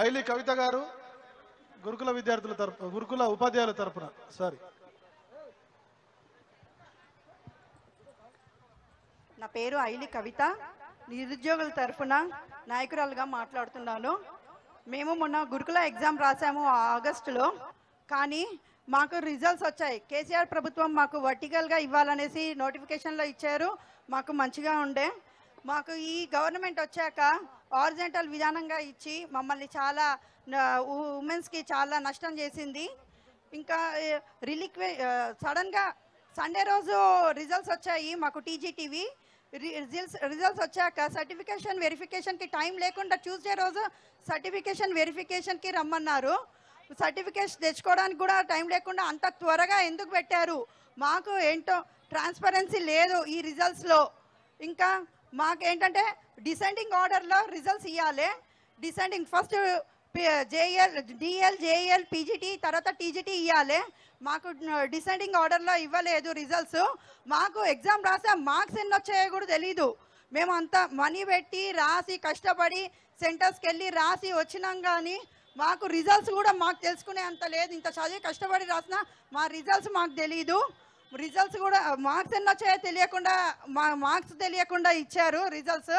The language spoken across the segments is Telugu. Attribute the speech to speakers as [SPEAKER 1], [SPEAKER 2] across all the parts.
[SPEAKER 1] ఐలి కవిత గారు గురుకుల విద్యార్థుల తరపు గురుకుల ఉపాధ్యాయుల తరపున సారీ.
[SPEAKER 2] నా పేరు ఐలి కవిత, నిరుద్యోగుల తరఫున నాయకురాలుగా మాట్లాడుతున్నాను. మేము మొన్న గురుకుల ఎగ్జామ్ రాసాము ఆగస్టులో. కానీ మాకు రిజల్ట్స్ వచ్చాయి. కేసీఆర్ ప్రభుత్వం మాకు వర్టికల్గా ఇవ్వాలనేసి నోటిఫికేషన్లో ఇచ్చారు. మాకు మంచిగా ఉండే. మాకు ఈ గవర్నమెంట్ వచ్చాక హారిజాంటల్ విధానంగా ఇచ్చి మమ్మల్ని చాలా ఉమెన్స్కి చాలా నష్టం చేసింది. ఇంకా సడన్గా సండే రోజు రిజల్ట్స్ వచ్చాయి మాకు టీజీటీవీ. రిజల్ట్స్ వచ్చాక సర్టిఫికేషన్ వెరిఫికేషన్కి టైం లేకుండా ట్యూస్డే రోజు సర్టిఫికేషన్ వెరిఫికేషన్కి రమ్మన్నారు. సర్టిఫికేషన్ తెచ్చుకోవడానికి కూడా టైం లేకుండా అంత త్వరగా ఎందుకు పెట్టారు? మాకు ఏంటో ట్రాన్స్పరెన్సీ లేదు ఈ రిజల్ట్స్లో. ఇంకా మాకేంటంటే డిసెండింగ్ ఆర్డర్లో రిజల్ట్స్ ఇవ్వాలి. Descending first DL JL PGT తర్వాత టీజీటీ ఇవ్వాలి. మాకు డిసెండింగ్ ఆర్డర్లో ఇవ్వలేదు రిజల్ట్స్. మాకు ఎగ్జామ్ రాసా మార్క్స్ ఎన్ని వచ్చాయో కూడా తెలీదు. మేము అంతా మనీ పెట్టి రాసి కష్టపడి సెంటర్స్కి వెళ్ళి రాసి వచ్చినాం. కానీ మాకు రిజల్ట్స్ కూడా మాకు తెలుసుకునే అంత లేదు. ఇంత చదివి కష్టపడి రాసిన మా రిజల్ట్స్ మాకు తెలీదు. రిజల్ట్స్ కూడా మార్క్స్ ఎన్ని వచ్చాయో తెలియకుండా మార్క్స్ తెలియకుండా ఇచ్చారు రిజల్ట్స్.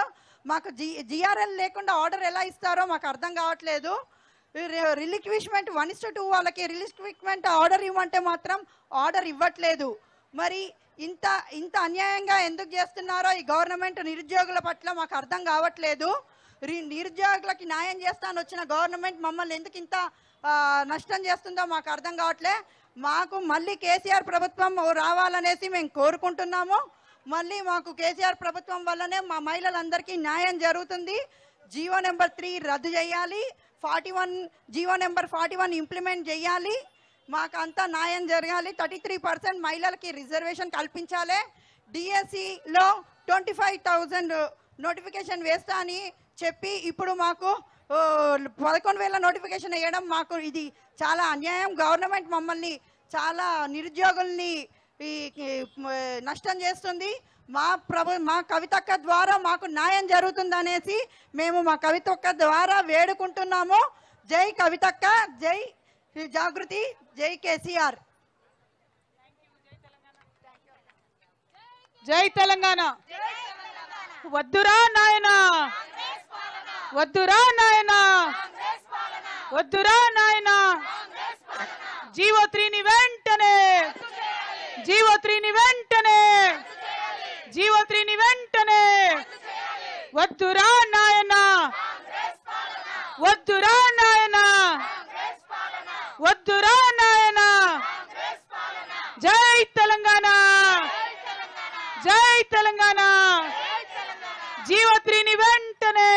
[SPEAKER 2] మాకు జిఆర్ఎల్ లేకుండా ఆర్డర్ ఎలా ఇస్తారో మాకు అర్థం కావట్లేదు. రిలిక్విష్మెంట్ 1:2 వాళ్ళకి రిలిక్విష్మెంట్ ఆర్డర్ ఇవ్వమంటే మాత్రం ఆర్డర్ ఇవ్వట్లేదు. మరి ఇంత అన్యాయంగా ఎందుకు చేస్తున్నారో ఈ గవర్నమెంట్ నిరుద్యోగుల పట్ల మాకు అర్థం కావట్లేదు. నిరుద్యోగులకి న్యాయం చేస్తాను వచ్చిన గవర్నమెంట్ మమ్మల్ని ఎందుకు ఇంత నష్టం చేస్తుందో మాకు అర్థం కావట్లే. మాకు మళ్ళీ కేసీఆర్ ప్రభుత్వం రావాలనేసి మేము కోరుకుంటున్నాము. మళ్ళీ మాకు కేసీఆర్ ప్రభుత్వం వల్లనే మా మహిళలందరికీ న్యాయం జరుగుతుంది. జీవో నెంబర్ 3 రద్దు చేయాలి. 41 జీవో నెంబర్ 41 ఇంప్లిమెంట్ చేయాలి. మాకు అంతా న్యాయం జరగాలి. 33% మహిళలకి రిజర్వేషన్ కల్పించాలి. డిఎస్సిలో 25,000 నోటిఫికేషన్ వేస్తా అని చెప్పి ఇప్పుడు మాకు 11,000 నోటిఫికేషన్ వేయడం మాకు ఇది చాలా అన్యాయం. గవర్నమెంట్ మమ్మల్ని చాలా నిరుద్యోగుల్ని నష్టం చేస్తుంది. మా కవితక్క ద్వారా మాకు న్యాయం జరుగుతుందనేసి మేము మా కవితక్క ద్వారా వేడుకుంటున్నాము. జై కవితక్క, జై జాగృతి, జై కేసీఆర్.
[SPEAKER 3] జై తెలంగాణ. వద్దురా నాయనా, వద్దురా నాయనా, వద్దురా నాయనా. జీవో 3ని వెంటనే, జీవో 3ని వెంటనే, జీవో 3ని వెంటనే. వద్దురా నాయనా, వద్దురా నాయనా, వద్దురా నాయనా. జై తెలంగాణ, జై తెలంగాణ. జీవో 3ని వెంటనే